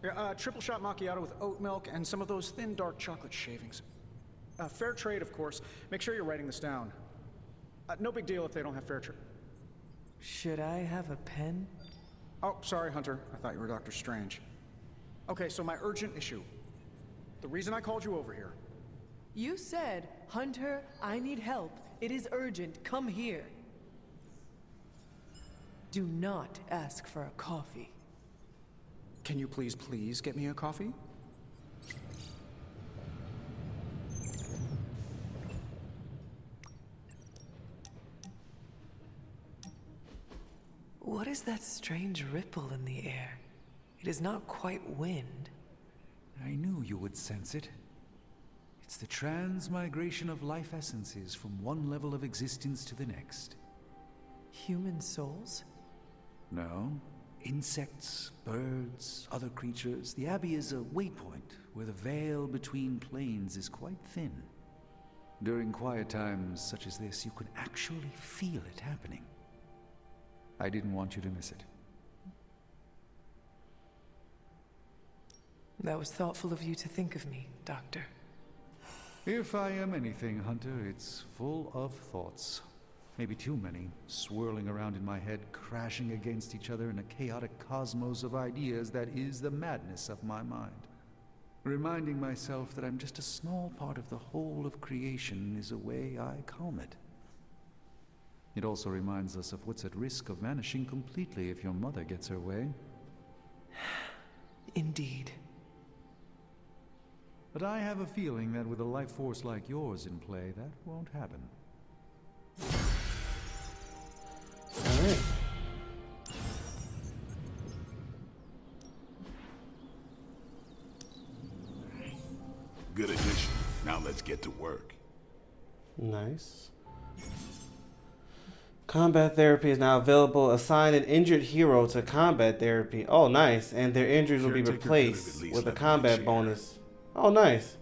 Triple shot macchiato with oat milk and some of those thin dark chocolate shavings. Fair trade, of course. Make sure you're writing this down. No big deal if they don't have fair trade. Should I have a pen? Oh, sorry, Hunter. I thought you were Dr. Strange. Okay, so my urgent issue. The reason I called you over here. You said, Hunter, I need help. It is urgent. Come here. Do not ask for a coffee. Can you please get me a coffee? What is that strange ripple in the air? It is not quite wind. I knew you would sense it. It's the transmigration of life essences from one level of existence to the next. Human souls? No. Insects, birds, other creatures. The Abbey is a waypoint where the veil between planes is quite thin. During quiet times such as this, you can actually feel it happening. I didn't want you to miss it. That was thoughtful of you to think of me, Doctor. If I am anything, Hunter, it's full of thoughts. Maybe too many, swirling around in my head, crashing against each other in a chaotic cosmos of ideas that is the madness of my mind. Reminding myself that I'm just a small part of the whole of creation is a way I calm it. It also reminds us of what's at risk of vanishing completely if your mother gets her way. Indeed. But I have a feeling that with a life force like yours in play, that won't happen. Alright. Good addition. Now let's get to work. Nice. Combat therapy is now available. Assign an injured hero to combat therapy. Oh, nice. And their injuries will be replaced with a combat bonus. Oh, nice.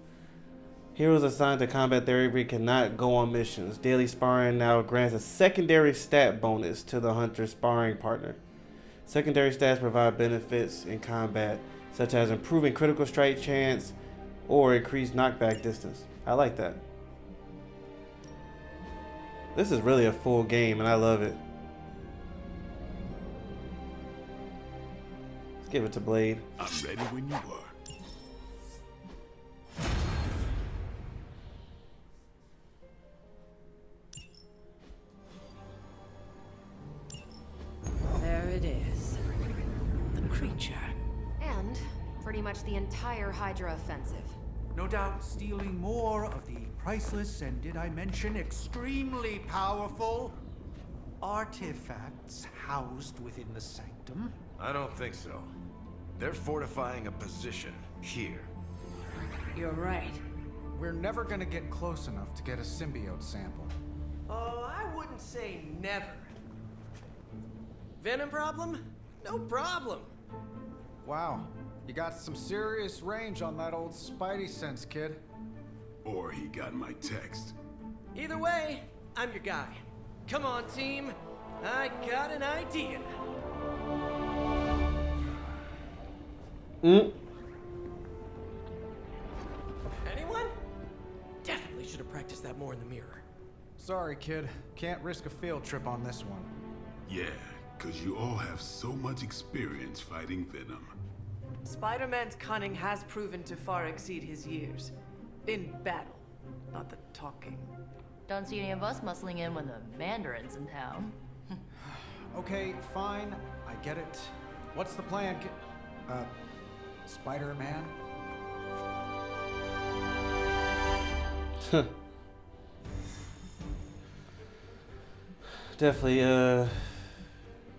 Heroes assigned to combat therapy cannot go on missions. Daily sparring now grants a secondary stat bonus to the hunter's sparring partner. Secondary stats provide benefits in combat, such as improving critical strike chance or increased knockback distance. I like that. This is really a full game, and I love it. Let's give it to Blade. I'm ready when you are. There it is. The creature. And pretty much the entire Hydra offensive. No doubt stealing more of the priceless and, did I mention, extremely powerful artifacts housed within the sanctum. I don't think so. They're fortifying a position here. You're right. We're never gonna get close enough to get a symbiote sample. Oh, I wouldn't say never. Venom problem? No problem. Wow, you got some serious range on that old Spidey sense, kid. Or he got my text. Either way, I'm your guy. Come on, team. I got an idea. Anyone? Definitely should have practiced that more in the mirror. Sorry, kid. Can't risk a field trip on this one. Yeah, cause you all have so much experience fighting Venom. Spider-Man's cunning has proven to far exceed his years. In battle, not the talking. Don't see any of us muscling in when the Mandarin's in town. Okay, fine. I get it. What's the plan, Spider-Man? Definitely,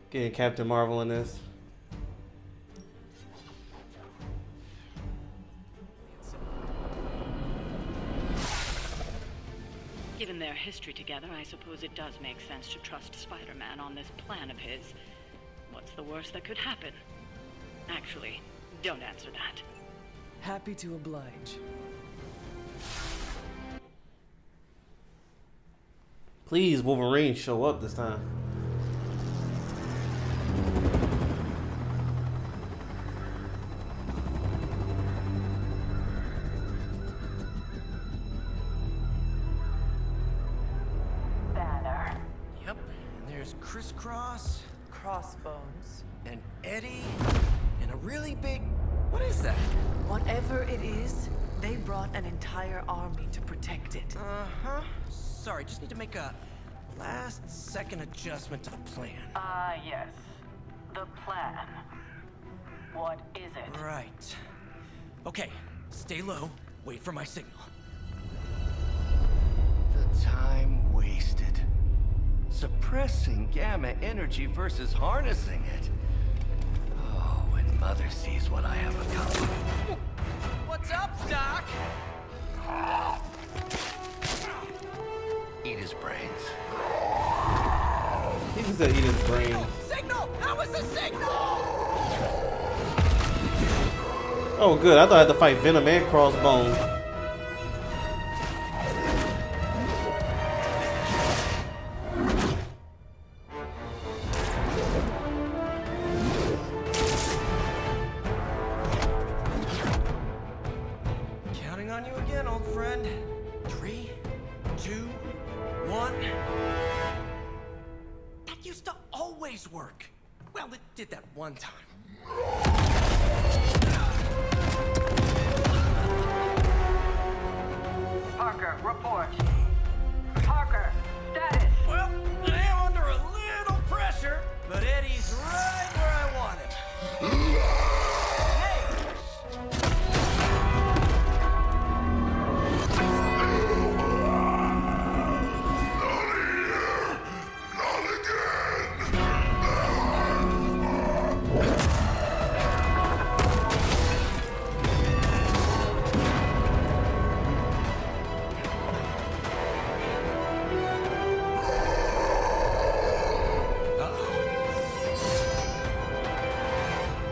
getting Captain Marvel in this. Given their history together, I suppose it does make sense to trust Spider-Man on this plan of his. What's the worst that could happen? Actually, don't answer that. Happy to oblige. Please, Wolverine, show up this time. there's Crisscross, Crossbones. and Eddie, and a really big... What is that? Whatever it is, they brought an entire army to protect it. Uh-huh. Sorry, just need to make a last-second adjustment to the plan. Yes. The plan. What is it? Right. Okay, stay low, wait for my signal. The time wasted. Suppressing gamma energy versus harnessing it. Oh, when Mother sees what I have accomplished. What's up, Doc? Eat his brains. He just said eat his brain. Signal! That was the signal! Oh, good. I thought I had to fight Venom and Crossbone. Counting on you again, old friend. 3, 2, 1. That used to always work. Well, it did that one time. Parker, report. Parker, status. Well, I am under a little pressure, but Eddie's right where I want him. Hey!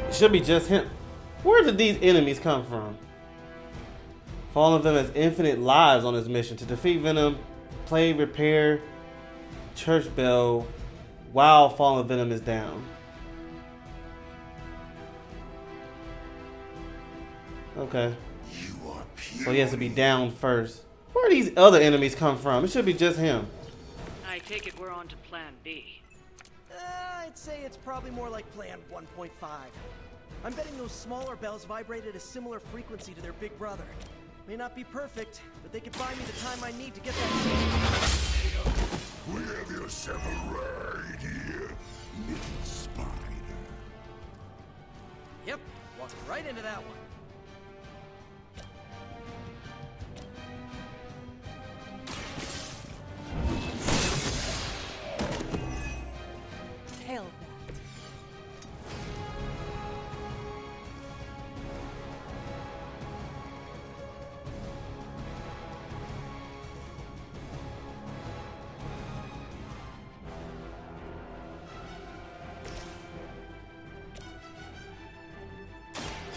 It should be just him. Where did these enemies come from? Fallen Venom has infinite lives on his mission to defeat Venom, play, repair, church bell, while Fallen Venom is down. Okay. So he has to be down first. Where do these other enemies come from? It should be just him. I take it we're on to plan B. I'd say it's probably more like plan 1.5. I'm betting those smaller bells vibrate at a similar frequency to their big brother. May not be perfect, but they could buy me the time I need to get that signal. We have yourself right here, little spider. Yep, walked right into that one. Hell that.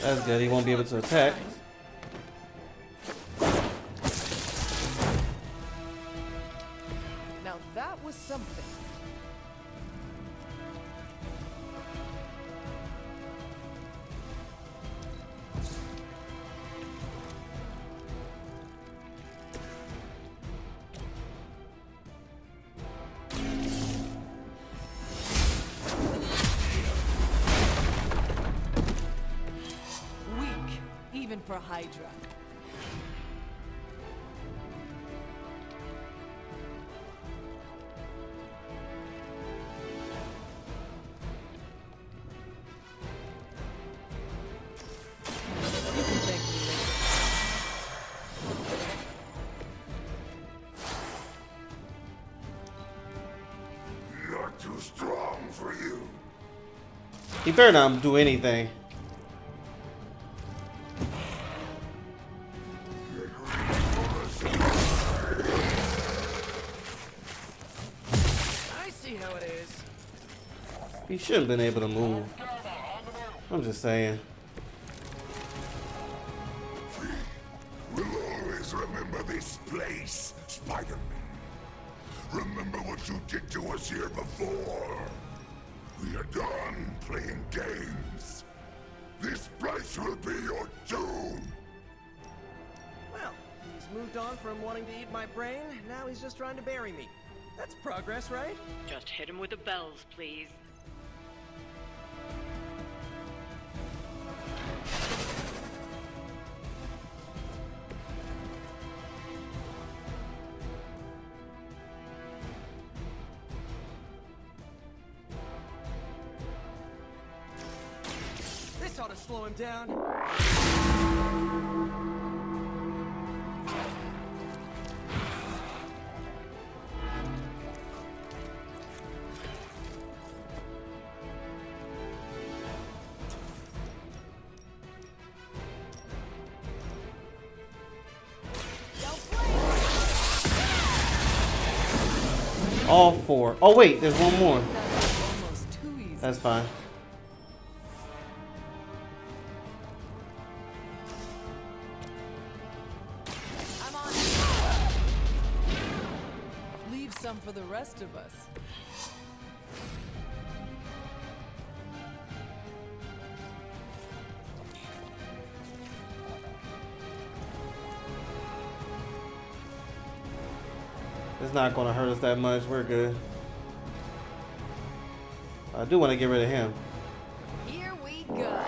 That's good. He won't be able to attack. Now that was something. Weak, even for Hydra. You can thank me later. Not too strong for you. He better not do anything. I see how it is. He shouldn't have been able to move. I'm just saying. We'll always remember this place, Spider-Man. Remember what you did to us here before. We are done playing games. This place will be your doom. Well, he's moved on from wanting to eat my brain, now he's just trying to bury me. That's progress, right? Just hit him with the bells, please. This ought to slow him down. All 4. Oh wait, there's one more. Almost too easy. That's fine. I'm on. Leave some for the rest of us. It's not gonna hurt us that much. We're good. I do want to get rid of him. Here we go.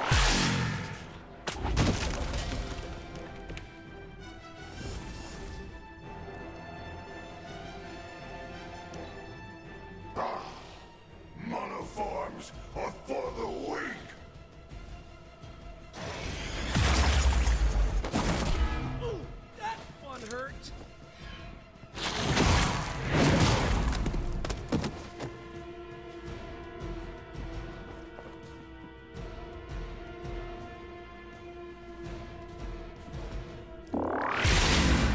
Monoforms are for the weak. Ooh, that one hurt.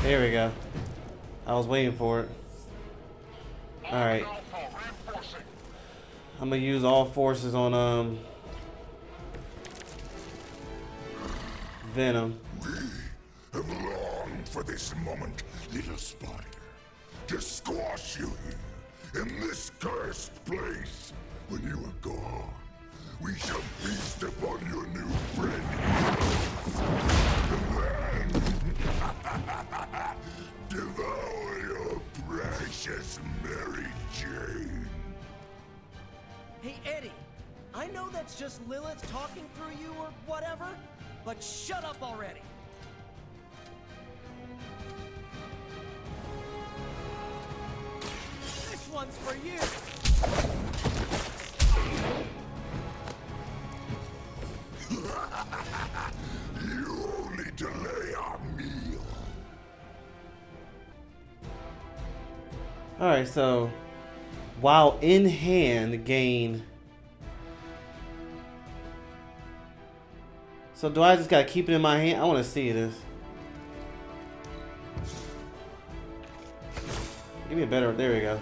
There we go. I was waiting for it. Alright. I'm gonna use all forces on Venom. Have longed for this moment, little spider. To squash you here, in this cursed place. When you are gone, we shall feast upon your new friend. And then devour your precious Mary Jane. Hey, Eddie. I know that's just Lilith talking through you or whatever, but shut up already. This one's for you. You only delay our meal. Alright, so while in hand gain. So do I just gotta keep it in my hand? I wanna see this. Give me a better, there we go.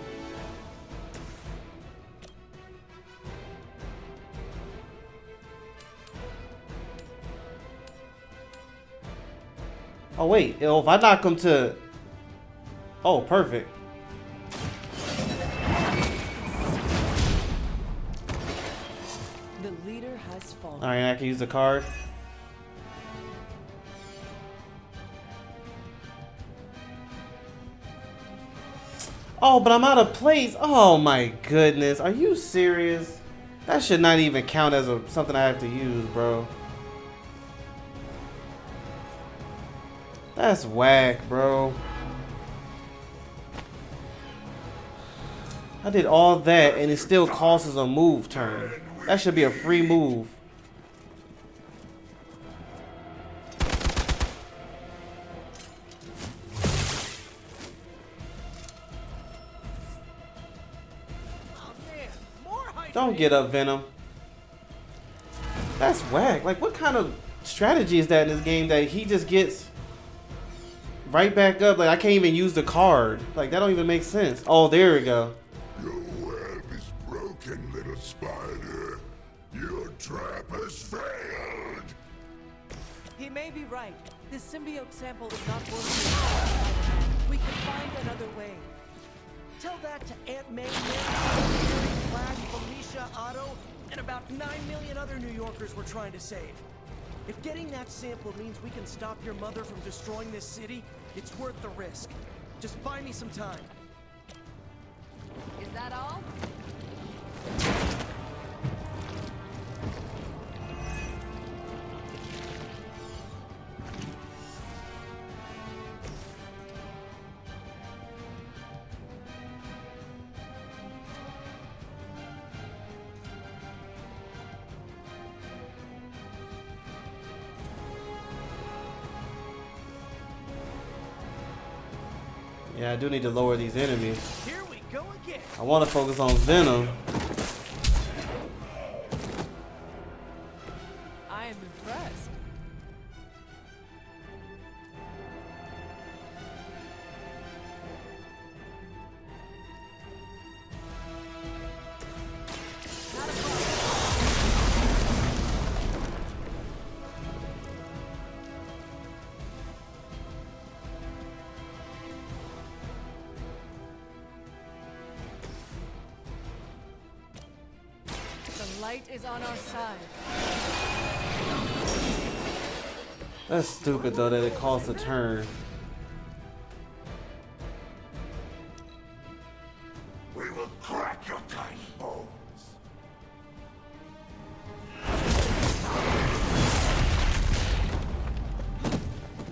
Oh wait, if I knock him to... Oh, perfect. The leader has fallen. Alright, I can use the card. Oh, but I'm out of place. Oh my goodness. Are you serious? That should not even count as something I have to use, bro. That's whack, bro. I did all that and it still costs a move turn. That should be a free move. Don't get up, Venom. That's whack. Like, what kind of strategy is that in this game that he just gets right back up? Like, I can't even use the card. Like, that don't even make sense. Oh, there we go. Your web is broken, little spider. Your trap has failed. He may be right. This symbiote sample is not working. We can find another way. Tell that to Aunt May, Flash, Felicia, Otto, and about 9 million other New Yorkers we're trying to save. If getting that sample means we can stop your mother from destroying this city, it's worth the risk. Just buy me some time. Is that all? Yeah, I do need to lower these enemies. Here we go again. I want to focus on Venom. I am impressed. The light is on our side. That's stupid though that it costs a turn. We will crack your tiny bones.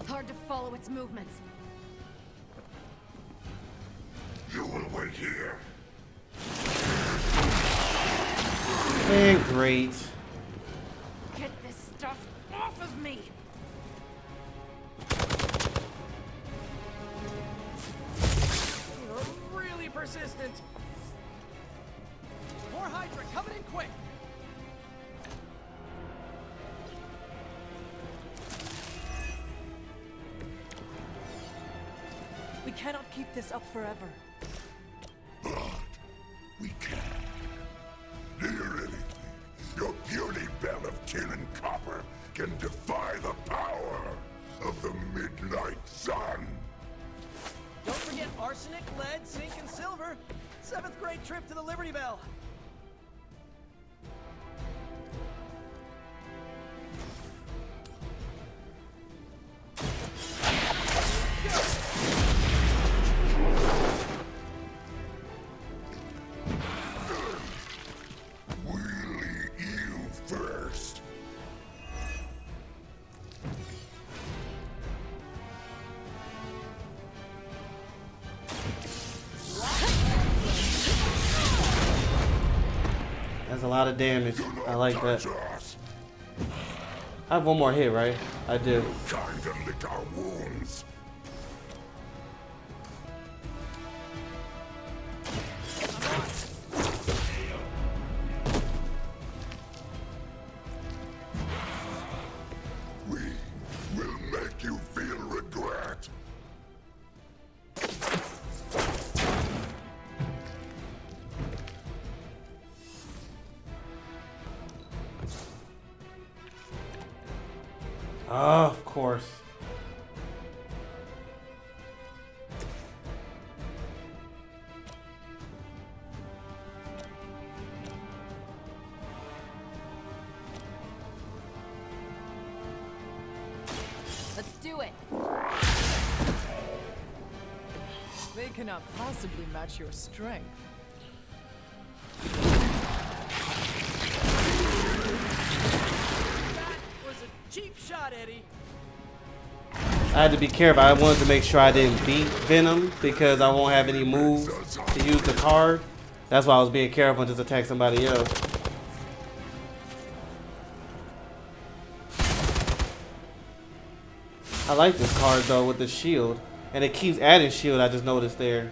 Hard to follow its movements. You will wait here. And great. Get this stuff off of me! You're really persistent. More Hydra coming in quick. We cannot keep this up forever. But we can. Hear anything? Your puny bell of tin and copper can defy the power of the midnight sun. Don't forget arsenic, lead, zinc, and silver. 7th grade trip to the Liberty Bell. We'll eat you first. That's a lot of damage. Do not I like that. touch us. I have one more hit, right? I do. Time to lick our wounds. We will make you feel regret. Oh, of course. Let's do it! They cannot possibly match your strength. That was a cheap shot, Eddie. I had to be careful. I wanted to make sure I didn't beat Venom because I won't have any moves to use the card. That's why I was being careful and just attack somebody else. I like this card though with the shield. And it keeps adding shield, I just noticed there.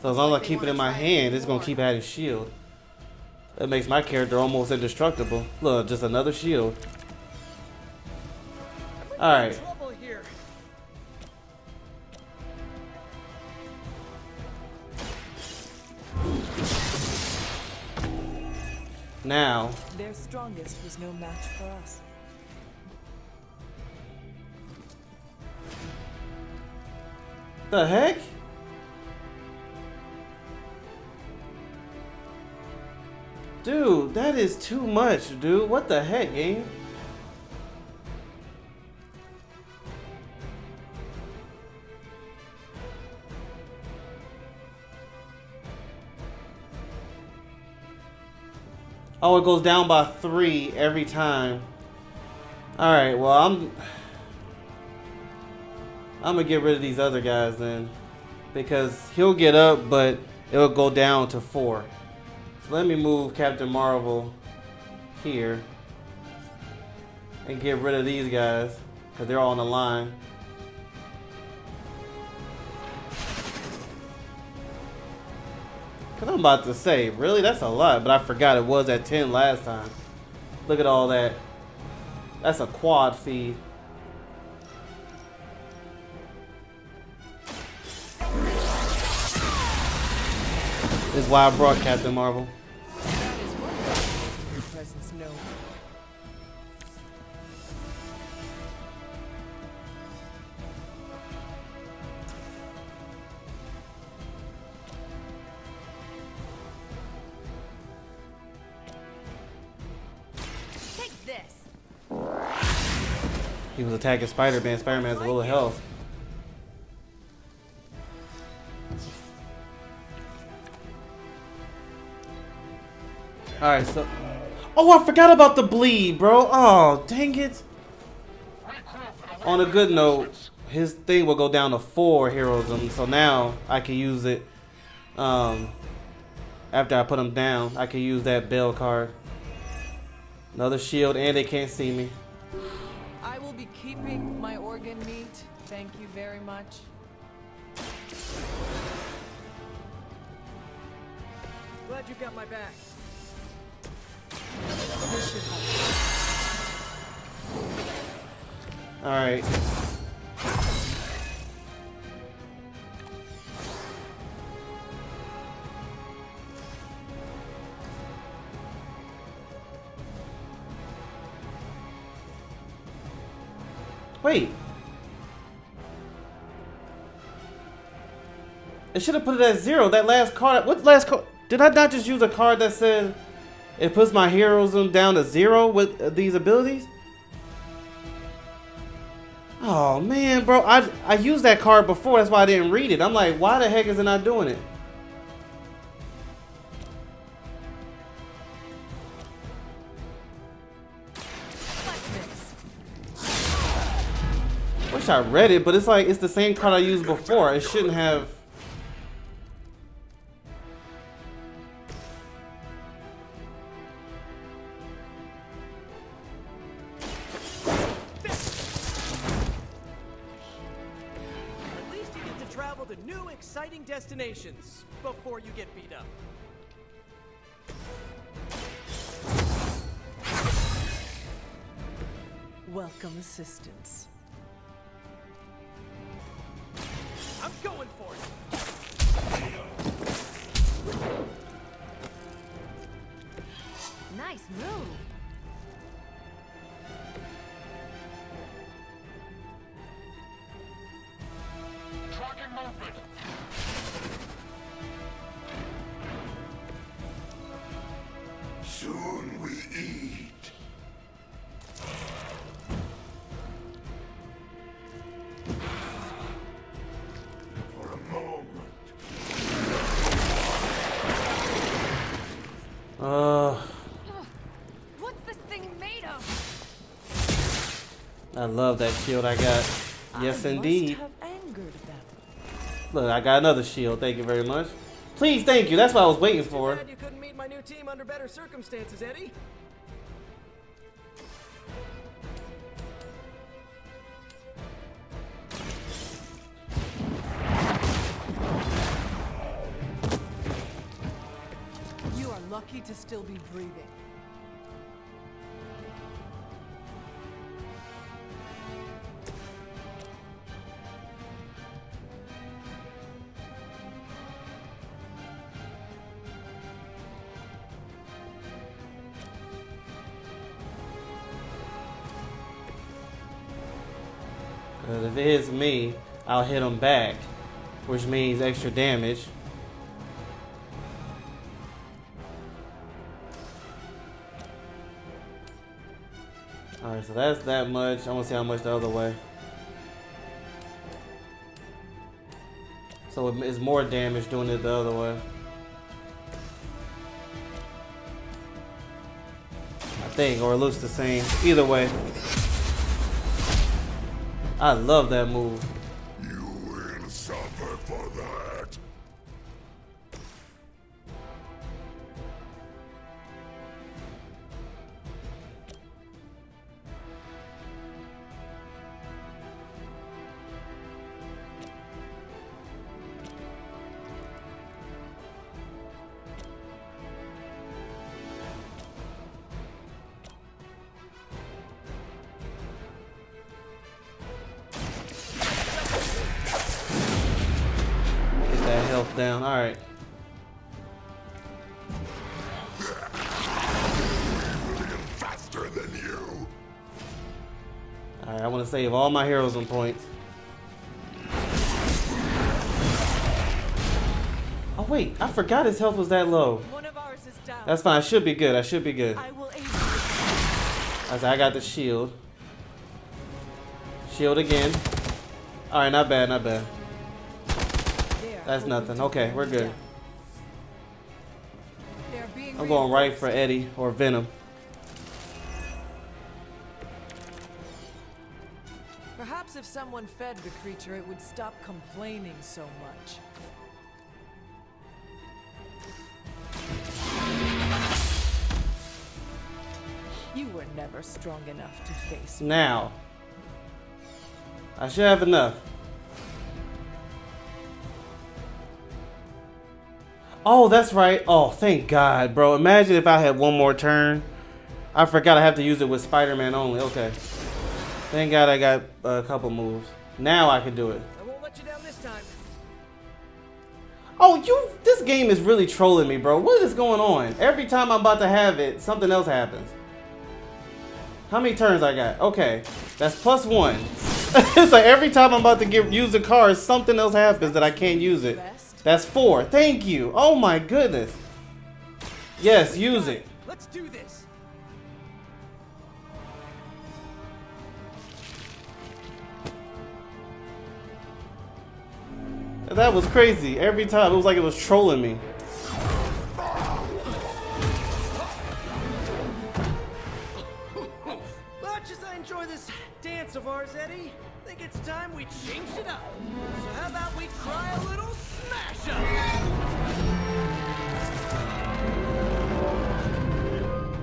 So as long as I keep it in my hand, it's gonna keep adding shield. That makes my character almost indestructible. Look, just another shield. Alright. Trouble here. Now, Their strongest was no match for us. the heck? Dude, that is too much, dude. What the heck, game? Oh, it goes down by 3 every time. Alright, well, I'm gonna get rid of these other guys then. Because he'll get up, but it'll go down to 4. So let me move Captain Marvel here. And get rid of these guys. Because they're all on the line. Because I'm about to say, really? That's a lot. But I forgot it was at 10 last time. Look at all that. That's a quad feed. This is why I brought Captain Marvel. That is what your presence known. Take this. He was attacking Spider-Man. Spider-Man has a little health. Alright, so... Oh, I forgot about the bleed, bro. Oh, dang it. On a good note, his thing will go down to 4 heroism. So now I can use it. After I put him down, I can use that bell card. Another shield, and they can't see me. I will be keeping my organ meat. Thank you very much. Glad you got my back. This should help. Alright. Wait. It should have put it at 0. That last card. What last card? Did I not just use a card that said it puts my heroism down to 0 with these abilities? Oh man, bro. I used that card before. That's why I didn't read it. I'm like, why the heck is it not doing it? Wish I read it, but it's like it's the same card I used before. It shouldn't have. At least you get to travel to new, exciting destinations before you get beat up. Welcome assistance. I'm going for it. Nice move. Tracking movement. Soon we eat. For a moment. What's this thing made of? I love that shield I got. Yes, indeed. Must have angered them. Look, I got another shield. Thank you very much. Please, thank you. That's what I was waiting for. Glad you couldn't meet my new team under better circumstances, Eddie. You are lucky to still be breathing. Because if it hits me, I'll hit him back, which means extra damage. Alright, so that's that much. I want to see how much the other way. So it's more damage doing it the other way. think, or it looks the same. Either way. I love that move. You will suffer for that. Get that health down. Alright. Faster than you. Alright, I want to save all my heroes on points. Oh wait, I forgot his health was that low. One of ours is down. That's fine. I should be good. I should be good. I will aid you. I got the shield. Shield again. Alright, not bad, not bad. That's nothing. Okay, we're good. They're being I'm going right for Eddie or Venom. Perhaps if someone fed the creature, it would stop complaining so much. You were never strong enough to face me. Now. I should have enough. Oh, that's right. Oh, thank God, bro. Imagine if I had one more turn. I forgot I have to use it with Spider-Man only. Okay. Thank God I got a couple moves. Now I can do it. I won't let you down this time. Oh, this game is really trolling me, bro. What is going on? Every time I'm about to have it, something else happens. How many turns I got? Okay. That's +1. It's like every time I'm about to use the card, something else happens that I can't use it. That's 4. Thank you. Oh my goodness. Yes, use it. Let's do this. That was crazy. Every time it was like it was trolling me. Much as I enjoy this dance of ours, Eddie, I think it's time we changed it up. So how about we try a little smash up?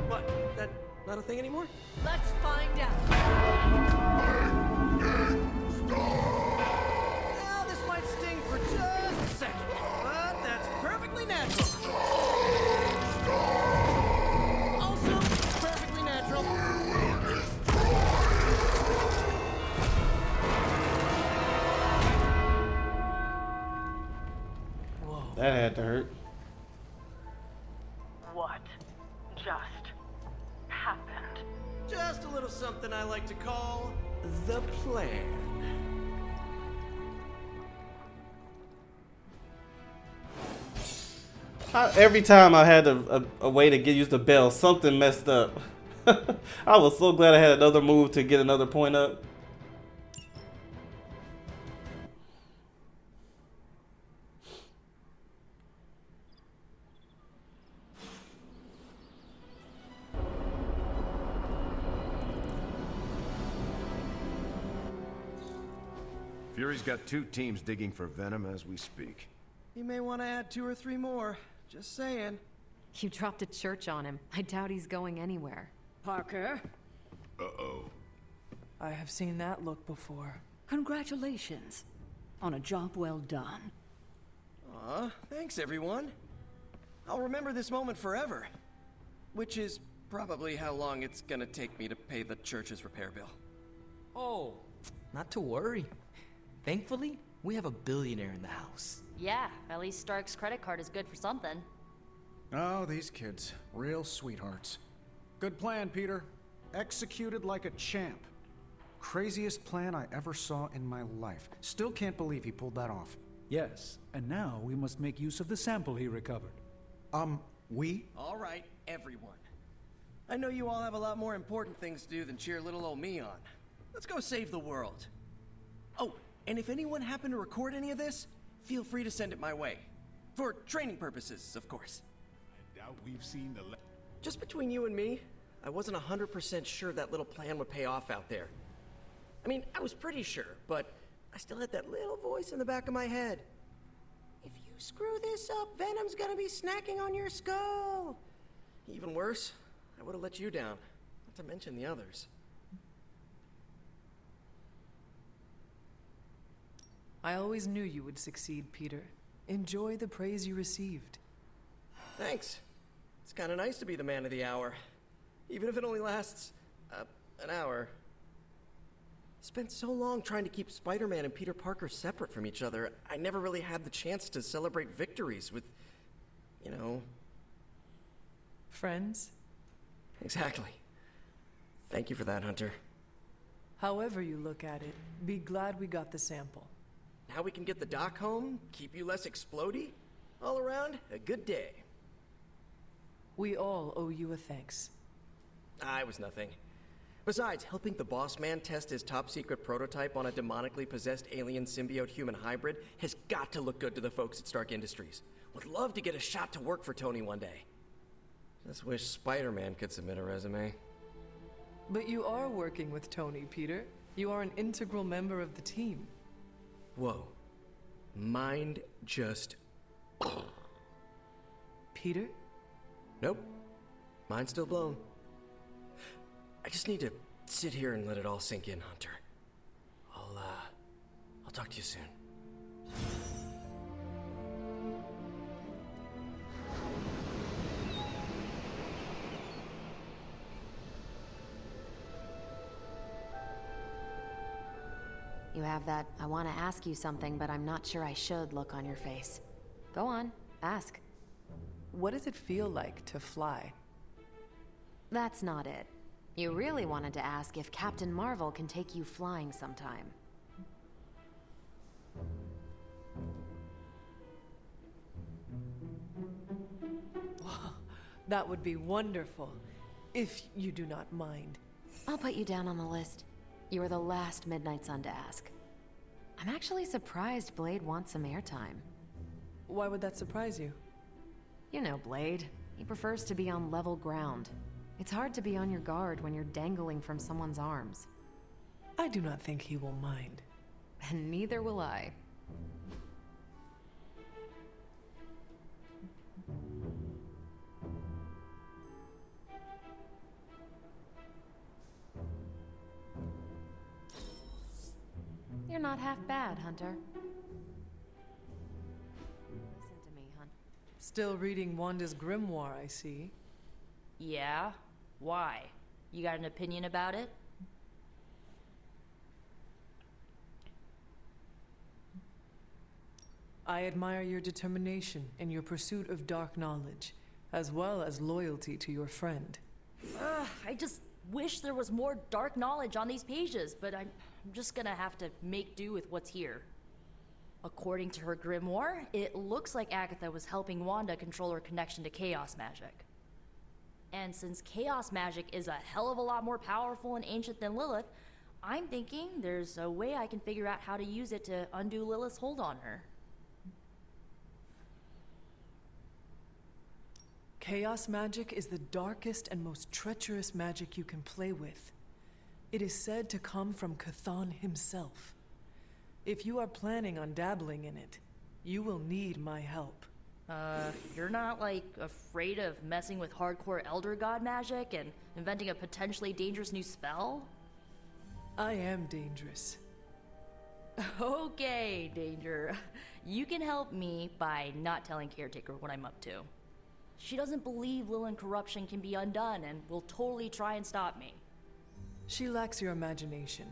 What? That not a thing anymore? Let's find out. Well, this might sting for just a second, but that's perfectly natural. Also, perfectly natural. That had to hurt. What just happened? Just a little something I like to call the plan. Every time I had a way to use the bell, something messed up. I was so glad I had another move to get another point up. Fury's got 2 teams digging for Venom as we speak. You may want to add 2 or 3 more. Just saying. You dropped a church on him. I doubt he's going anywhere. Parker, Uh-oh. I have seen that look before. Congratulations on a job well done. Aw, thanks everyone. I'll remember this moment forever. Which is probably how long it's gonna take me to pay the church's repair bill. Oh, not to worry. Thankfully, we have a billionaire in the house. Yeah, at least Stark's credit card is good for something. Oh, these kids. Real sweethearts. Good plan, Peter. Executed like a champ. Craziest plan I ever saw in my life. Still can't believe he pulled that off. Yes, and now we must make use of the sample he recovered. We? Alright, everyone. I know you all have a lot more important things to do than cheer little old me on. Let's go save the world. Oh, and if anyone happened to record any of this, feel free to send it my way. For training purposes, of course. I doubt we've seen the Just between you and me, I wasn't 100% sure that little plan would pay off out there. I mean, I was pretty sure, but I still had that little voice in the back of my head. If you screw this up, Venom's gonna be snacking on your skull. Even worse, I would have let you down, not to mention the others. I always knew you would succeed, Peter. Enjoy the praise you received. Thanks. It's kind of nice to be the man of the hour, even if it only lasts, an hour. Spent so long trying to keep Spider-Man and Peter Parker separate from each other, I never really had the chance to celebrate victories with, you know... Friends? Exactly. Thank you for that, Hunter. However you look at it, be glad we got the sample. Now we can get the doc home, keep you less explodey. All around, a good day. We all owe you a thanks. I was nothing. Besides, helping the boss man test his top-secret prototype on a demonically possessed alien symbiote-human hybrid has got to look good to the folks at Stark Industries. Would love to get a shot to work for Tony one day. Just wish Spider-Man could submit a resume. But you are working with Tony, Peter. You are an integral member of the team. Whoa. Mind just... Peter? Nope. Mind's still blown. I just need to sit here and let it all sink in, Hunter. I'll talk to you soon. You have that I want to ask you something, but I'm not sure I should look on your face. Go on, ask. What does it feel like to fly? That's not it. You really wanted to ask if Captain Marvel can take you flying sometime. That would be wonderful, if you do not mind. I'll put you down on the list. You are the last Midnight Sun to ask. I'm actually surprised Blade wants some airtime. Why would that surprise you? You know Blade. He prefers to be on level ground. It's hard to be on your guard when you're dangling from someone's arms. I do not think he will mind. And neither will I. You're not half bad, Hunter. Listen to me, Hunter. Still reading Wanda's grimoire, I see. Yeah? Why? You got an opinion about it? I admire your determination in your pursuit of dark knowledge, as well as loyalty to your friend. I just wish there was more dark knowledge on these pages, but I'm just gonna have to make do with what's here. According to her grimoire, it looks like Agatha was helping Wanda control her connection to chaos magic. And since chaos magic is a hell of a lot more powerful and ancient than Lilith, I'm thinking there's a way I can figure out how to use it to undo Lilith's hold on her. Chaos magic is the darkest and most treacherous magic you can play with. It is said to come from Chthon himself. If you are planning on dabbling in it, you will need my help. You're not, like, afraid of messing with hardcore Elder God magic and inventing a potentially dangerous new spell? I am dangerous. Okay, Danger. You can help me by not telling Caretaker what I'm up to. She doesn't believe Lilith corruption can be undone and will totally try and stop me. She lacks your imagination.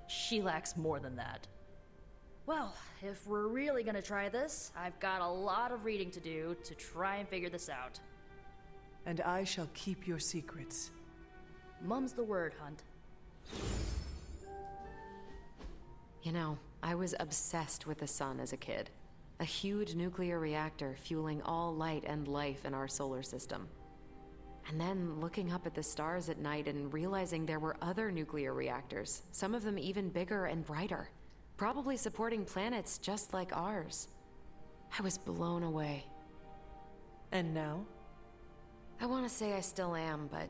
She lacks more than that. Well, if we're really gonna try this, I've got a lot of reading to do to try and figure this out. And I shall keep your secrets. Mum's the word, Hunt. You know, I was obsessed with the sun as a kid. A huge nuclear reactor fueling all light and life in our solar system. And then looking up at the stars at night and realizing there were other nuclear reactors, some of them even bigger and brighter, probably supporting planets just like ours. I was blown away. And now? I want to say I still am, but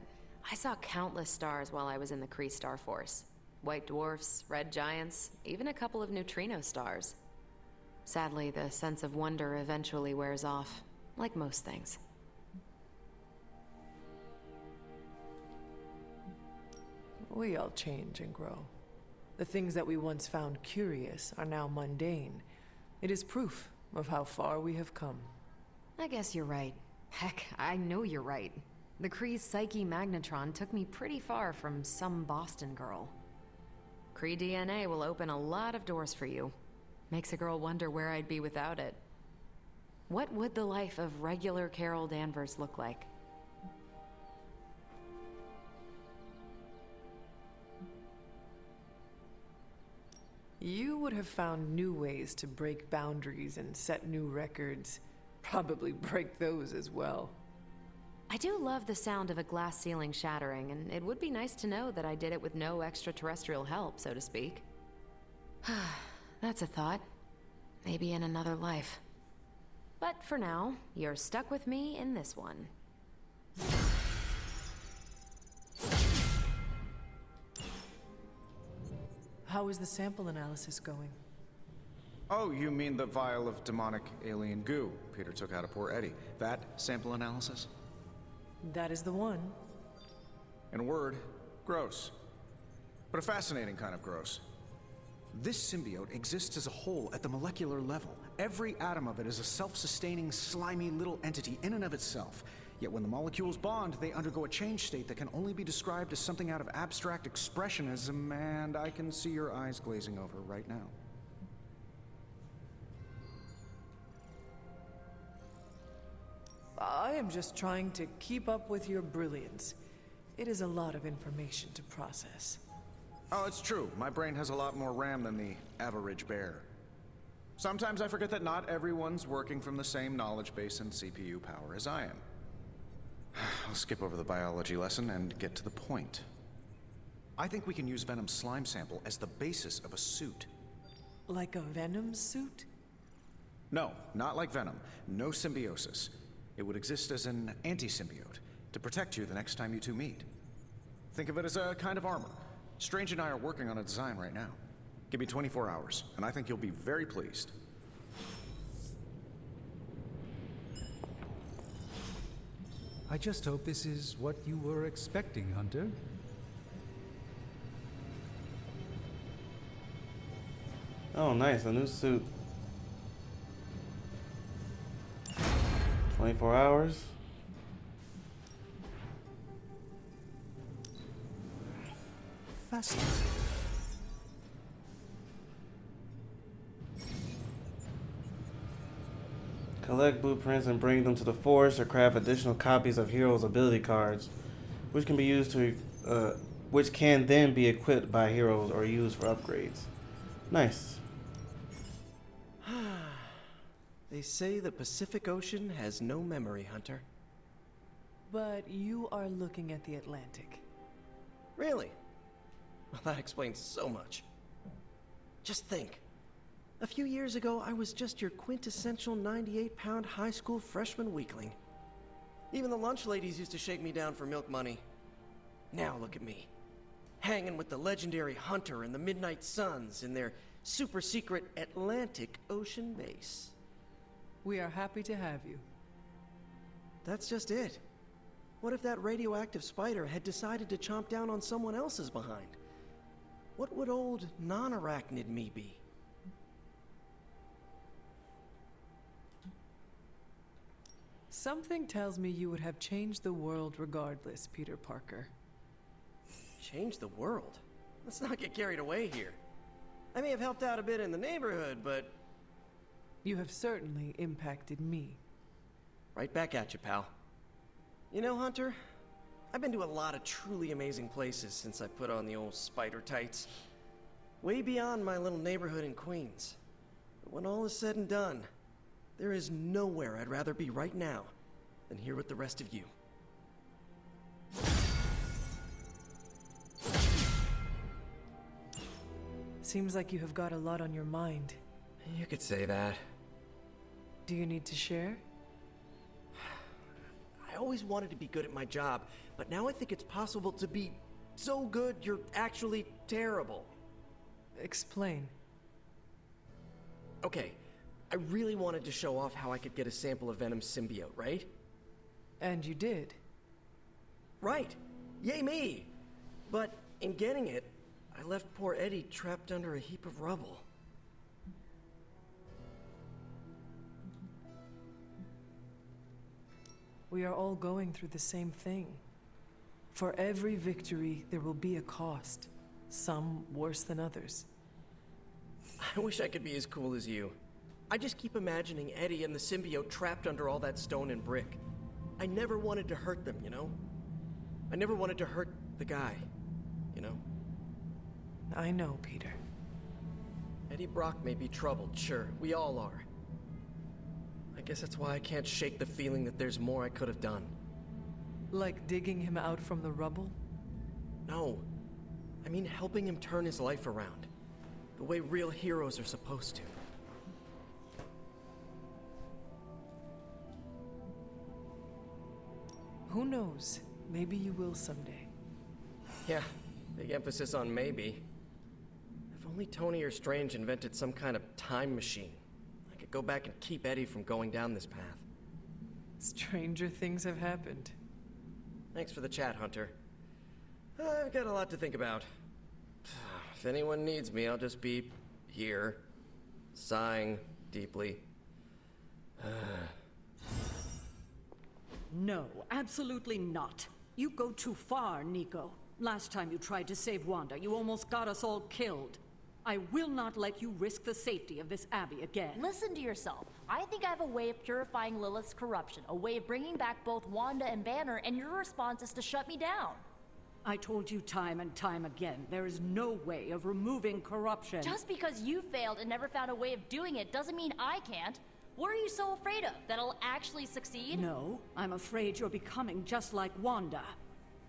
I saw countless stars while I was in the Kree Star Force. White dwarfs, red giants, even a couple of neutrino stars. Sadly, the sense of wonder eventually wears off, like most things. We all change and grow. The things that we once found curious are now mundane. It is proof of how far we have come. I guess you're right. Heck, I know you're right. The Kree's psyche magnetron took me pretty far from some Boston girl. Kree DNA will open a lot of doors for you. Makes a girl wonder where I'd be without it. What would the life of regular Carol Danvers look like? You would have found new ways to break boundaries and set new records. Probably break those as well. I do love the sound of a glass ceiling shattering, and it would be nice to know that I did it with no extraterrestrial help, so to speak. That's a thought. Maybe in another life. But for now, you're stuck with me in this one. How is the sample analysis going? Oh, you mean the vial of demonic alien goo Peter took out of poor Eddie. That sample analysis? That is the one. In a word, gross. But a fascinating kind of gross. This symbiote exists as a whole at the molecular level. Every atom of it is a self-sustaining, slimy little entity in and of itself. Yet when the molecules bond, they undergo a change state that can only be described as something out of abstract expressionism, and I can see your eyes glazing over right now. I am just trying to keep up with your brilliance. It is a lot of information to process. Oh, it's true. My brain has a lot more RAM than the average bear. Sometimes I forget that not everyone's working from the same knowledge base and CPU power as I am. I'll skip over the biology lesson and get to the point. I think we can use Venom's slime sample as the basis of a suit. Like a Venom suit? No, not like Venom. No symbiosis. It would exist as an anti-symbiote, to protect you the next time you two meet. Think of it as a kind of armor. Strange and I are working on a design right now. Give me 24 hours, and I think you'll be very pleased. I just hope this is what you were expecting, Hunter. Oh, nice, a new suit. 24 hours. Fascinating. Collect blueprints and bring them to the forest or craft additional copies of heroes' ability cards, which can be used to, which can then be equipped by heroes or used for upgrades. Nice. They say the Pacific Ocean has no memory, Hunter. But you are looking at the Atlantic. Really? Well, that explains so much. Just think. A few years ago, I was just your quintessential 98-pound high school freshman weakling. Even the lunch ladies used to shake me down for milk money. Now look at me. Hanging with the legendary Hunter and the Midnight Suns in their super-secret Atlantic Ocean base. We are happy to have you. That's just it. What if that radioactive spider had decided to chomp down on someone else's behind? What would old non-arachnid me be? Something tells me you would have changed the world regardless, Peter Parker. Change the world? Let's not get carried away here. I may have helped out a bit in the neighborhood, but... You have certainly impacted me. Right back at you, pal. You know, Hunter, I've been to a lot of truly amazing places since I put on the old spider tights. Way beyond my little neighborhood in Queens. But when all is said and done, there is nowhere I'd rather be right now than here with the rest of you. Seems like you have got a lot on your mind. You could say that. Do you need to share? I always wanted to be good at my job, but now I think it's possible to be so good you're actually terrible. Explain. Okay, I really wanted to show off how I could get a sample of Venom's symbiote, right? And you did. Right! Yay me! But in getting it, I left poor Eddie trapped under a heap of rubble. We are all going through the same thing. For every victory, there will be a cost. Some worse than others. I wish I could be as cool as you. I just keep imagining Eddie and the symbiote trapped under all that stone and brick. I never wanted to hurt them, you know? I never wanted to hurt the guy, you know? I know, Peter. Eddie Brock may be troubled, sure. We all are. I guess that's why I can't shake the feeling that there's more I could have done. Like digging him out from the rubble? No. I mean helping him turn his life around. The way real heroes are supposed to. Who knows? Maybe you will someday. Yeah, big emphasis on maybe. If only Tony or Strange invented some kind of time machine, I could go back and keep Eddie from going down this path. Stranger things have happened. Thanks for the chat, Hunter. I've got a lot to think about. If anyone needs me, I'll just be here, sighing deeply. No, absolutely not. You go too far, Nico. Last time you tried to save Wanda, you almost got us all killed. I will not let you risk the safety of this Abbey again. Listen to yourself. I think I have a way of purifying Lilith's corruption, a way of bringing back both Wanda and Banner, and your response is to shut me down. I told you time and time again, there is no way of removing corruption. Just because you failed and never found a way of doing it doesn't mean I can't. What are you so afraid of? That I'll actually succeed? No, I'm afraid you're becoming just like Wanda.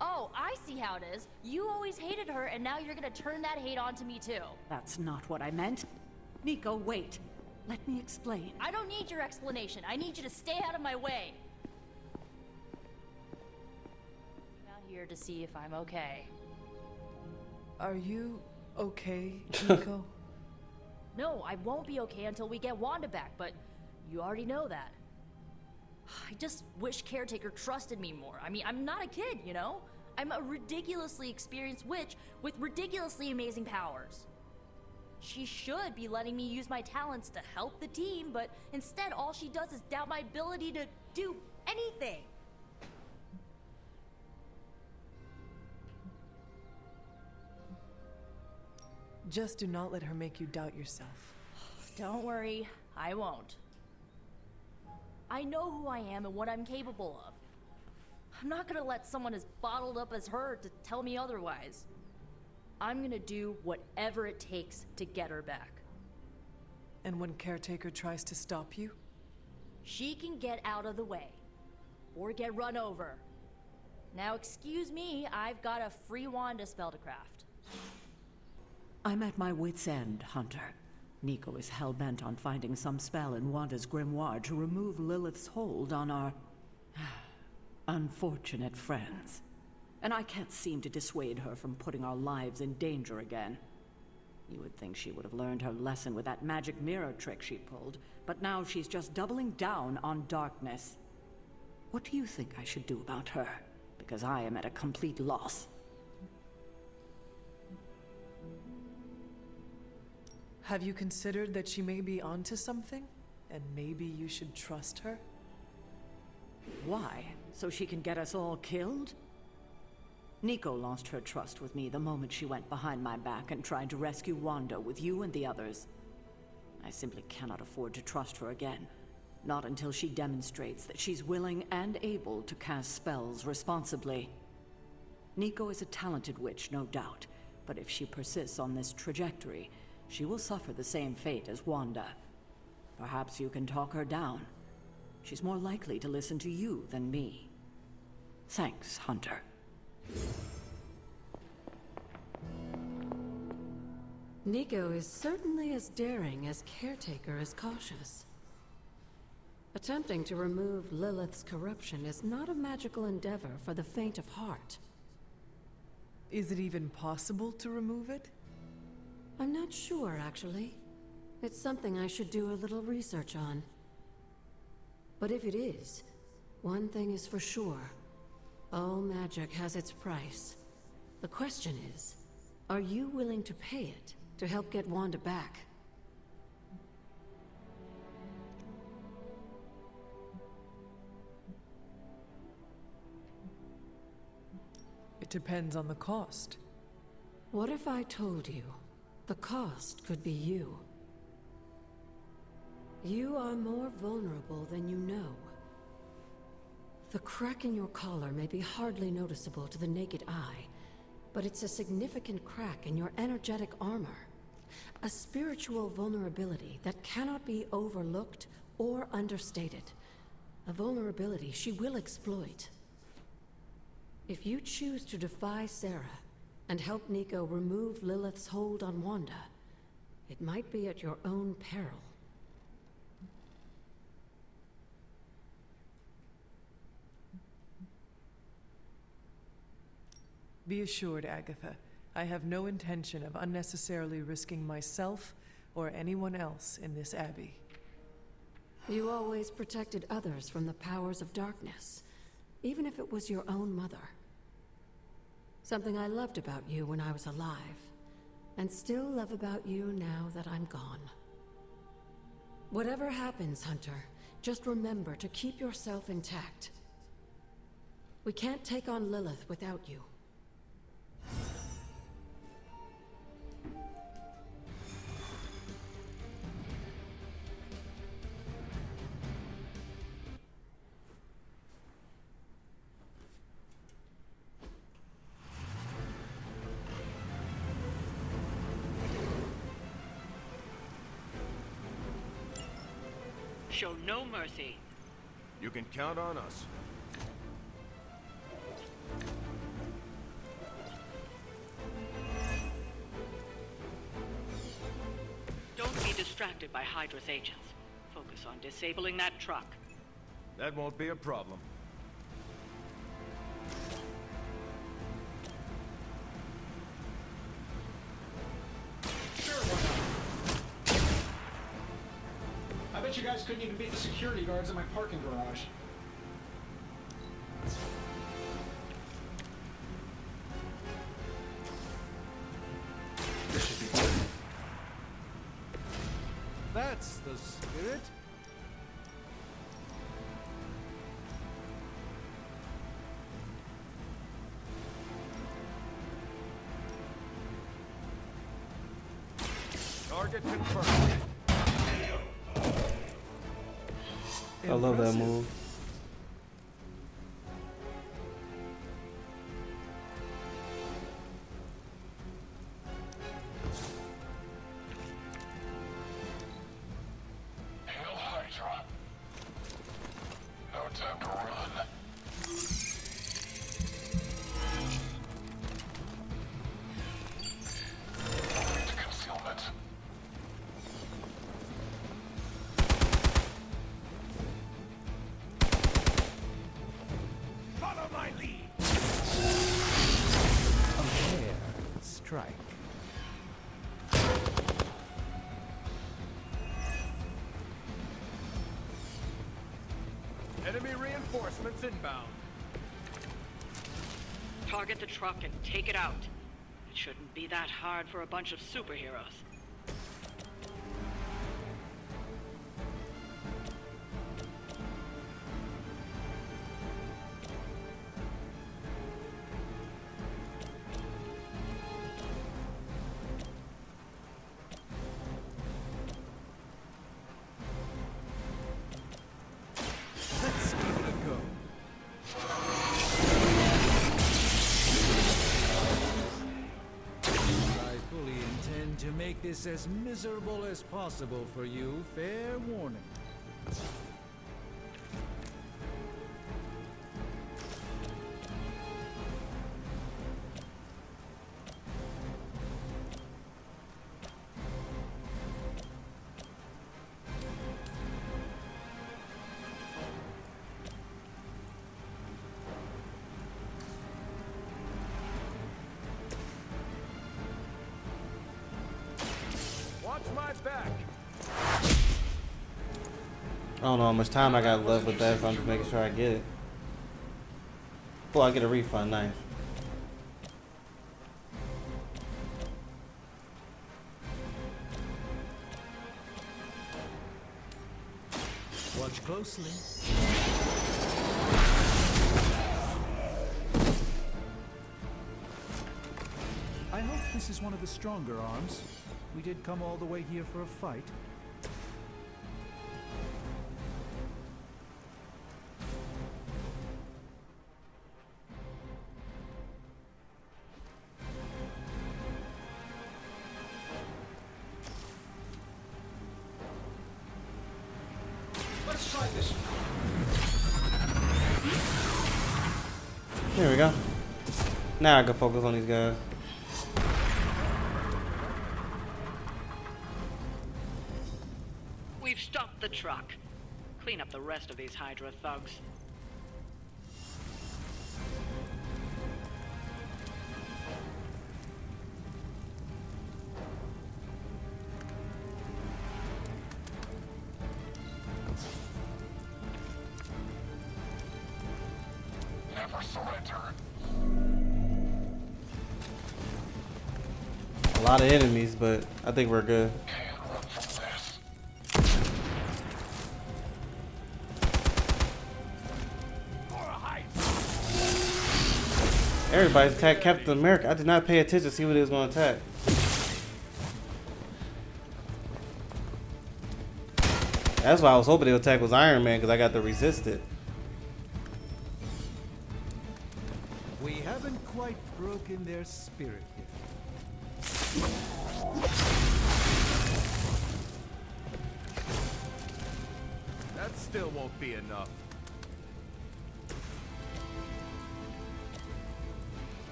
Oh, I see how it is. You always hated her, and now you're gonna turn that hate onto me too. That's not what I meant. Nico, wait. Let me explain. I don't need your explanation. I need you to stay out of my way. I'm out here to see if I'm okay. Are you okay, Nico? No, I won't be okay until we get Wanda back, but you already know that. I just wish Caretaker trusted me more. I mean, I'm not a kid, you know? I'm a ridiculously experienced witch with ridiculously amazing powers. She should be letting me use my talents to help the team, but instead all she does is doubt my ability to do anything. Just do not let her make you doubt yourself. Don't worry, I won't. I know who I am and what I'm capable of. I'm not gonna let someone as bottled up as her to tell me otherwise. I'm gonna do whatever it takes to get her back. And when Caretaker tries to stop you? She can get out of the way. Or get run over. Now excuse me, I've got a free Wanda spell to craft. I'm at my wit's end, Hunter. Nico is hell-bent on finding some spell in Wanda's grimoire to remove Lilith's hold on our unfortunate friends. And I can't seem to dissuade her from putting our lives in danger again. You would think she would have learned her lesson with that magic mirror trick she pulled, but now she's just doubling down on darkness. What do you think I should do about her? Because I am at a complete loss. Have you considered that she may be onto something? And maybe you should trust her? Why? So she can get us all killed? Nico lost her trust with me the moment she went behind my back and tried to rescue Wanda with you and the others. I simply cannot afford to trust her again. Not until she demonstrates that she's willing and able to cast spells responsibly. Nico is a talented witch, no doubt, but if she persists on this trajectory, she will suffer the same fate as Wanda. Perhaps you can talk her down. She's more likely to listen to you than me. Thanks, Hunter. Nico is certainly as daring as Caretaker is cautious. Attempting to remove Lilith's corruption is not a magical endeavor for the faint of heart. Is it even possible to remove it? I'm not sure, actually. It's something I should do a little research on. But if it is, one thing is for sure. All magic has its price. The question is, are you willing to pay it to help get Wanda back? It depends on the cost. What if I told you the cost could be you? You are more vulnerable than you know. The crack in your collar may be hardly noticeable to the naked eye, but it's a significant crack in your energetic armor. A spiritual vulnerability that cannot be overlooked or understated. A vulnerability she will exploit. If you choose to defy Sarah and help Nico remove Lilith's hold on Wanda, it might be at your own peril. Be assured, Agatha, I have no intention of unnecessarily risking myself or anyone else in this abbey. You always protected others from the powers of darkness, even if it was your own mother. Something I loved about you when I was alive, and still love about you now that I'm gone. Whatever happens, Hunter, just remember to keep yourself intact. We can't take on Lilith without you. Show no mercy. You can count on us. Don't be distracted by Hydra's agents. Focus on disabling that truck. That won't be a problem. I bet you guys couldn't even beat the security guards in my parking garage. This should be good. That's the spirit. Target confirmed. I love that move. Hail Hydra. No time to run. Moving to concealment. Follow my lead. A fair strike. Enemy reinforcements inbound. Target the truck and take it out. It shouldn't be that hard for a bunch of superheroes. Let's give it a go. I fully intend to make this as miserable as possible for you. Fair warning. right back. I don't know how much time I got left with that, so I'm just making sure I get it. Oh, I get a refund. Nice. Watch closely. I hope this is one of the stronger arms. We did come all the way here for a fight. Let's try this. Here we go. Now I can focus on these guys. We've stopped the truck. Clean up the rest of these Hydra thugs. Never surrender. A lot of enemies, but I think we're good. Can't run from this. Everybody's attacked Captain America. I did not pay attention to see what he was going to attack. That's why I was hoping the attack was Iron Man, because I got to resist it. We haven't quite broken their spirit yet. That still won't be enough.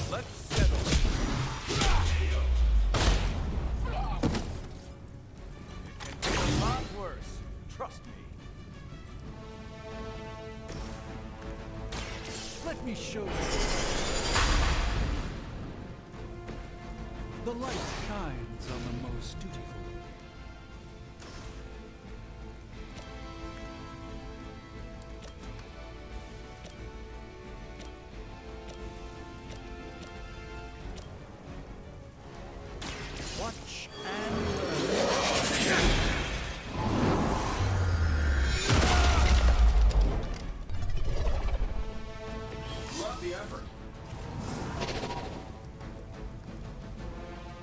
Let's settle. It can be a lot worse. Trust me. Let me show you. The light shines on the most dutiful. Watch and learn. Love the effort.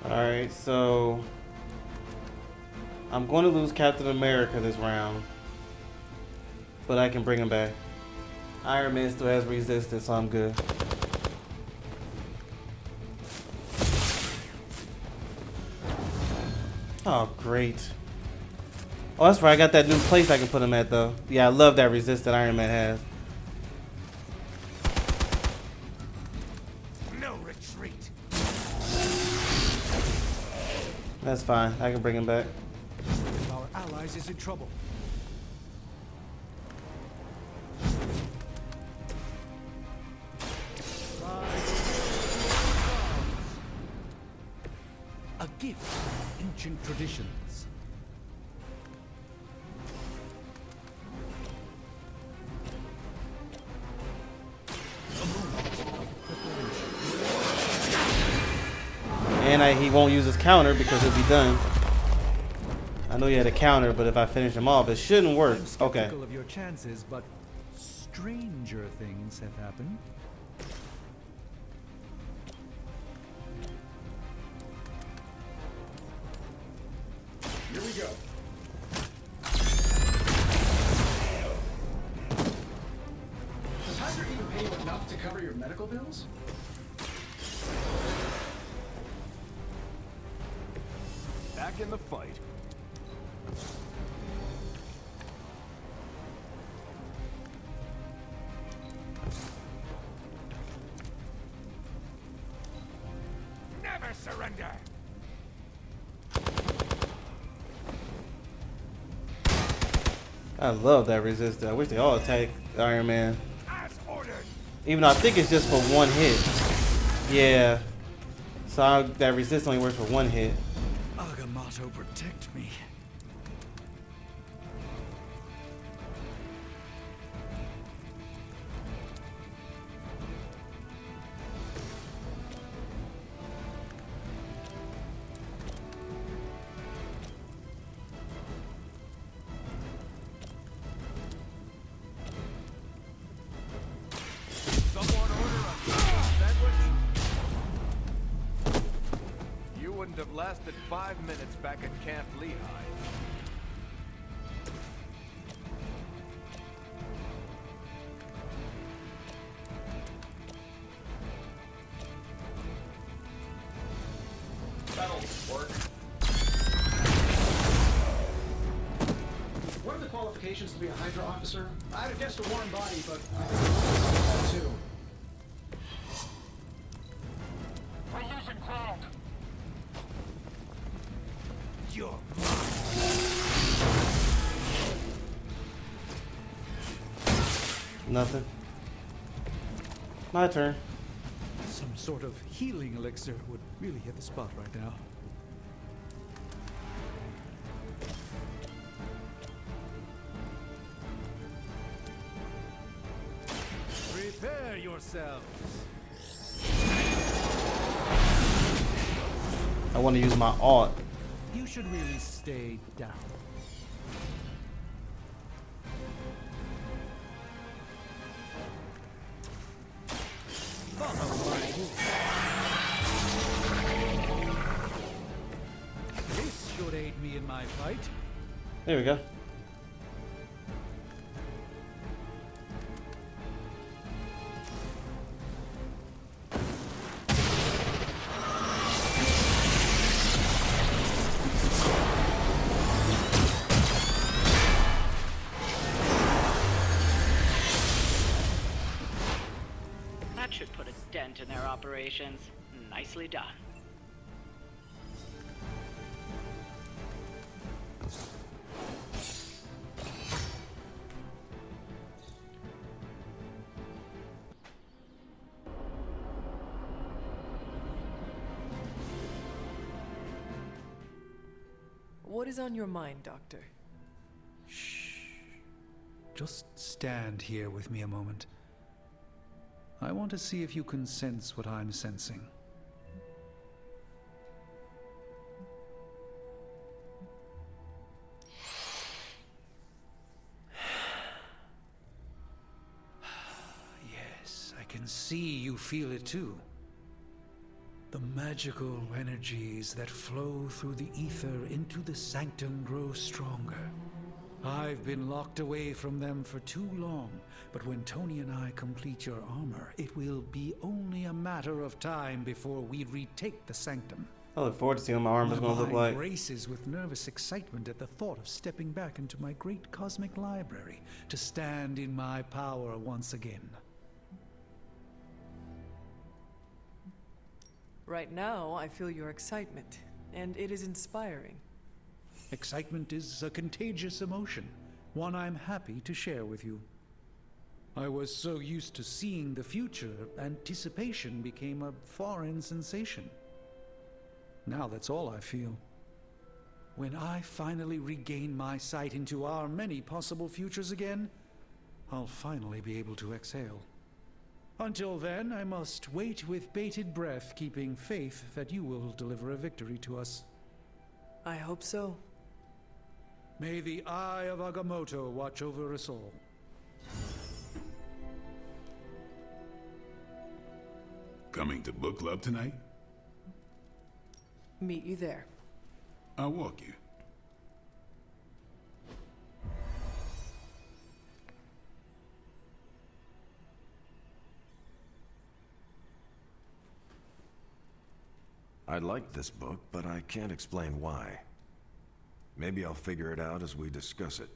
Alright, so I'm going to lose Captain America this round, but I can bring him back. Iron Man still has resistance, so I'm good. Oh, great. Oh, that's right. I got that new place I can put him at, though. Yeah, I love that resist that Iron Man has. No retreat. That's fine. I can bring him back. Our allies is in trouble. A gift of ancient traditions. And he won't use his counter because he'll be done. I know he had a counter, but if I finish him off, it shouldn't work. I'm Okay. skeptical of your chances, but stranger things have happened. Here we go. Does Hydra even pay you enough to cover your medical bills? Back in the fight. Never surrender. I love that resistance. I wish they all attack Iron Man. As ordered. Even though I think it's just for one hit. Yeah. So that resist only works for one hit. Agamotto, protect me. Someone order a sandwich? You wouldn't have lasted 5 minutes back at Camp Lehigh. That'll work. What are the qualifications to be a Hydra officer? I'd have guessed a warm body, but I think that too. We're losing ground. You're Nothing. My turn. some sort of healing elixir would really hit the spot right now. Prepare yourselves. I want to use my ult. You should really stay down. This should aid me in my fight. There we go. That should put a dent in their operations. Nicely done. What is on your mind, Doctor? Just stand here with me a moment. I want to see if you can sense what I'm sensing. Yes, I can see you feel it too. The magical energies that flow through the ether into the sanctum grow stronger. I've been locked away from them for too long, but when Tony and I complete your armor, it will be only a matter of time before we retake the sanctum. I look forward to seeing what my armor's gonna look like. My mind races with nervous excitement at the thought of stepping back into my great cosmic library to stand in my power once again. Right now, I feel your excitement, and it is inspiring. Excitement is a contagious emotion, one I'm happy to share with you. I was so used to seeing the future, anticipation became a foreign sensation. Now that's all I feel. When I finally regain my sight into our many possible futures again, I'll finally be able to exhale. Until then, I must wait with bated breath, keeping faith that you will deliver a victory to us. I hope so. May the eye of Agamotto watch over us all. Coming to book club tonight? Meet you there. I'll walk you. I like this book, but I can't explain why. Maybe I'll figure it out as we discuss it.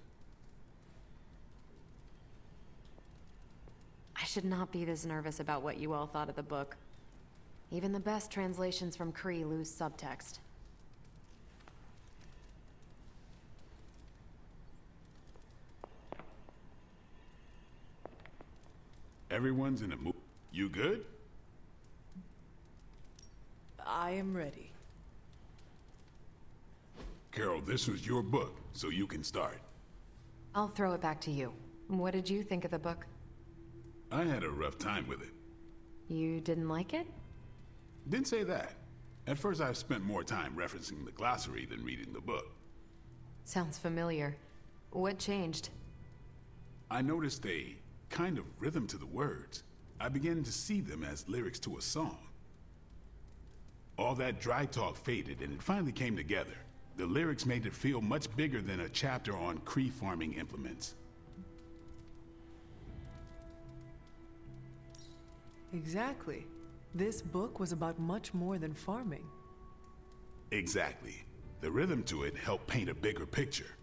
I should not be this nervous about what you all thought of the book. Even the best translations from Kree lose subtext. Everyone's in a mood. You good? I am ready. Carol, this was your book, so you can start. I'll throw it back to you. What did you think of the book? I had a rough time with it. You didn't like it? Didn't say that. At first, I spent more time referencing the glossary than reading the book. Sounds familiar. What changed? I noticed a kind of rhythm to the words. I began to see them as lyrics to a song. All that dry talk faded, and it finally came together. The lyrics made it feel much bigger than a chapter on Cree farming implements. Exactly. This book was about much more than farming. Exactly. The rhythm to it helped paint a bigger picture.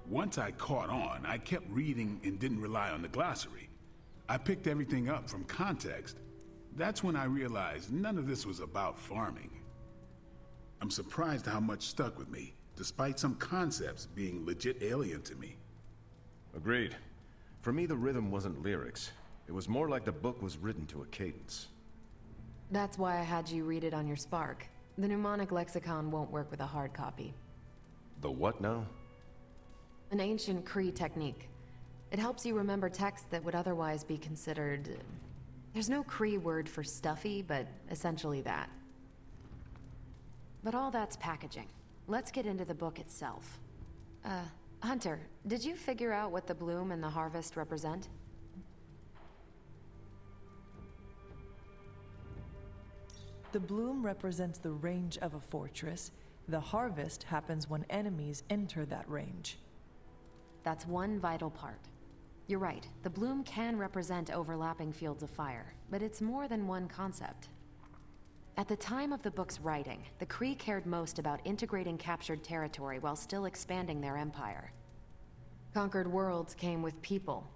Once I caught on, I kept reading and didn't rely on the glossary. I picked everything up from context. That's when I realized none of this was about farming. I'm surprised how much stuck with me, despite some concepts being legit alien to me. Agreed. For me, the rhythm wasn't lyrics. It was more like the book was written to a cadence. That's why I had you read it on your Spark. The mnemonic lexicon won't work with a hard copy. The what now? An ancient Cree technique. It helps you remember texts that would otherwise be considered... There's no Cree word for stuffy, but essentially that. But all that's packaging. Let's get into the book itself. Hunter, did you figure out what the bloom and the harvest represent? The bloom represents the range of a fortress. The harvest happens when enemies enter that range. That's one vital part. You're right, the bloom can represent overlapping fields of fire, but it's more than one concept. At the time of the book's writing, the Kree cared most about integrating captured territory while still expanding their empire. Conquered worlds came with people.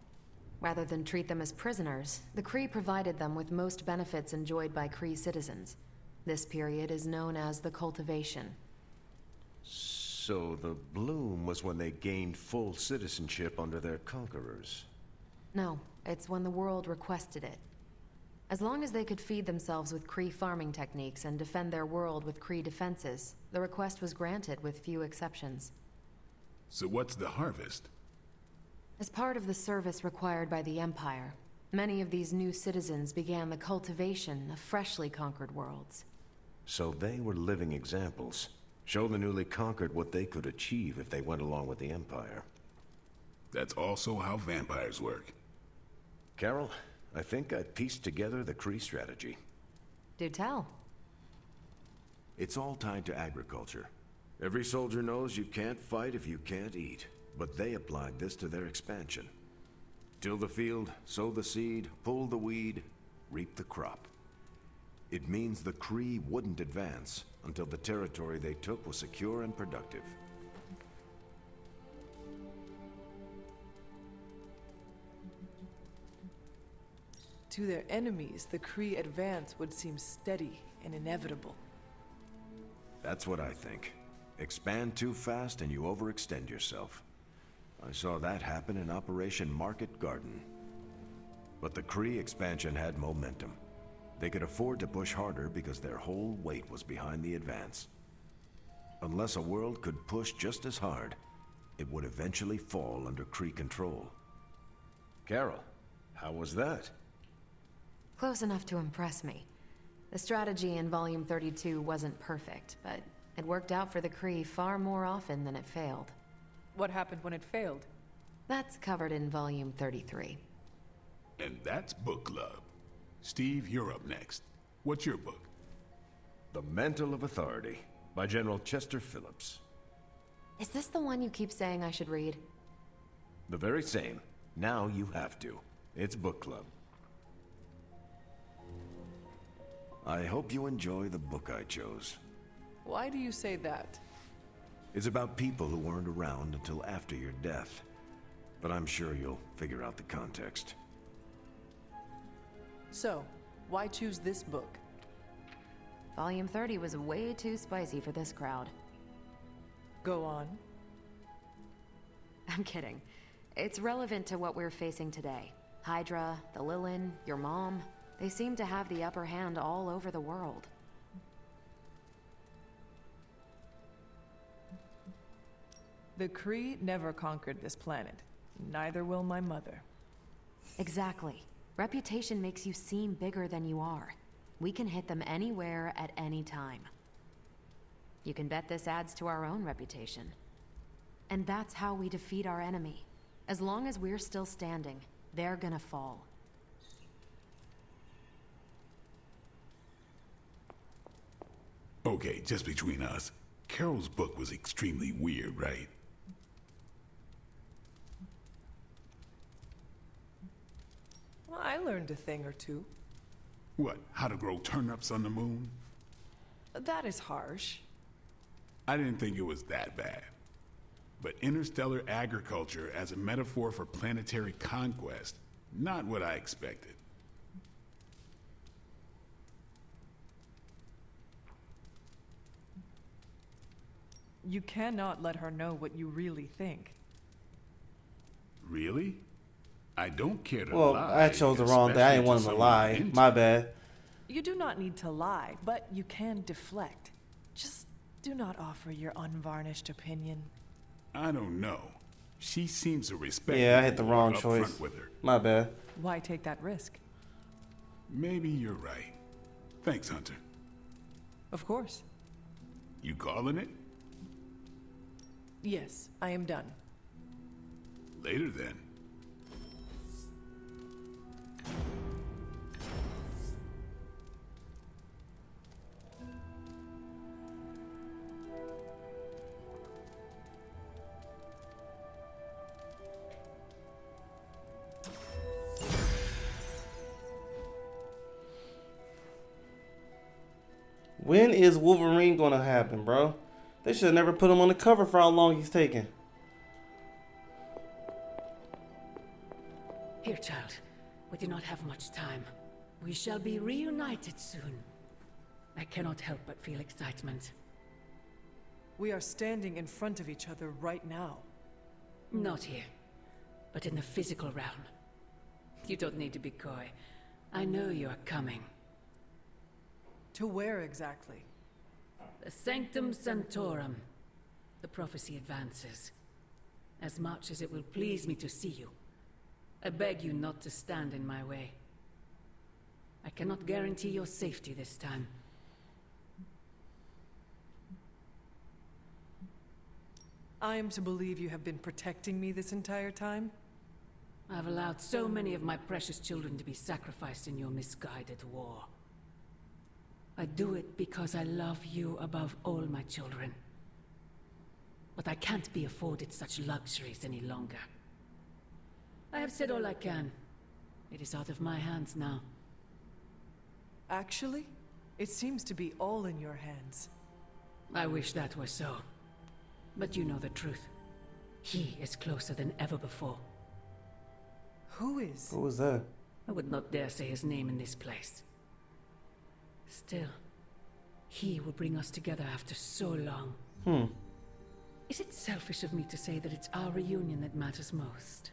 Rather than treat them as prisoners, the Kree provided them with most benefits enjoyed by Kree citizens. This period is known as the cultivation. So the bloom was when they gained full citizenship under their conquerors. No, it's when the world requested it. As long as they could feed themselves with Kree farming techniques and defend their world with Kree defenses, the request was granted with few exceptions. So what's the harvest? As part of the service required by the Empire, many of these new citizens began the cultivation of freshly conquered worlds. So they were living examples. Show the newly conquered what they could achieve if they went along with the Empire. That's also how vampires work. Carol, I think I pieced together the Kree strategy. Do tell. It's all tied to agriculture. Every soldier knows you can't fight if you can't eat, but they applied this to their expansion. Till the field, sow the seed, pull the weed, reap the crop. It means the Kree wouldn't advance until the territory they took was secure and productive. To their enemies, the Kree advance would seem steady and inevitable. That's what I think. Expand too fast and you overextend yourself. I saw that happen in Operation Market Garden. But the Kree expansion had momentum. They could afford to push harder because their whole weight was behind the advance. Unless a world could push just as hard, it would eventually fall under Kree control. Carol, how was that? Close enough to impress me. The strategy in Volume 32 wasn't perfect, but it worked out for the Kree far more often than it failed. What happened when it failed? That's covered in Volume 33. And that's Book Club. Steve, you're up next. What's your book? The Mantle of Authority, by General Chester Phillips. Is this the one you keep saying I should read? The very same. Now you have to. It's Book Club. I hope you enjoy the book I chose. Why do you say that? It's about people who weren't around until after your death. But I'm sure you'll figure out the context. So, why choose this book? Volume 30 was way too spicy for this crowd. Go on. I'm kidding. It's relevant to what we're facing today. Hydra, the Lilin, your mom. They seem to have the upper hand all over the world. The Kree never conquered this planet. Neither will my mother. Exactly. Reputation makes you seem bigger than you are. We can hit them anywhere at any time. You can bet this adds to our own reputation. And that's how we defeat our enemy. As long as we're still standing, they're gonna fall. Okay, just between us. Carol's book was extremely weird, right? Well, I learned a thing or two. What, how to grow turnips on the moon? That is harsh. I didn't think it was that bad. But interstellar agriculture as a metaphor for planetary conquest, not what I expected. You cannot let her know what you really think. Really? I don't care to Well, lie. I chose the wrong day. I didn't want him to lie. My bad. You do not need to lie, but you can deflect. Just do not offer your unvarnished opinion. I don't know. She seems to respect. Yeah, I hit the wrong up choice. front with her. My bad. Why take that risk? Maybe you're right. Thanks, Hunter. Of course. You calling it? Yes, I am done. Later then. When is Wolverine gonna happen, bro? They should have never put him on the cover for how long he's taking. Here, child. We do not have much time. We shall be reunited soon. I cannot help but feel excitement. We are standing in front of each other right now. Not here, but in the physical realm. You don't need to be coy. I know you are coming. To where exactly? The Sanctum Sanctorum. The prophecy advances. As much as it will please me to see you, I beg you not to stand in my way. I cannot guarantee your safety this time. I am to believe you have been protecting me this entire time? I've allowed so many of my precious children to be sacrificed in your misguided war. I do it because I love you above all my children. But I can't be afforded such luxuries any longer. I have said all I can. It is out of my hands now. Actually, it seems to be all in your hands. I wish that were so. But you know the truth. He is closer than ever before. Who is? Who was that? I would not dare say his name in this place. Still, he will bring us together after so long. Is it selfish of me to say that it's our reunion that matters most?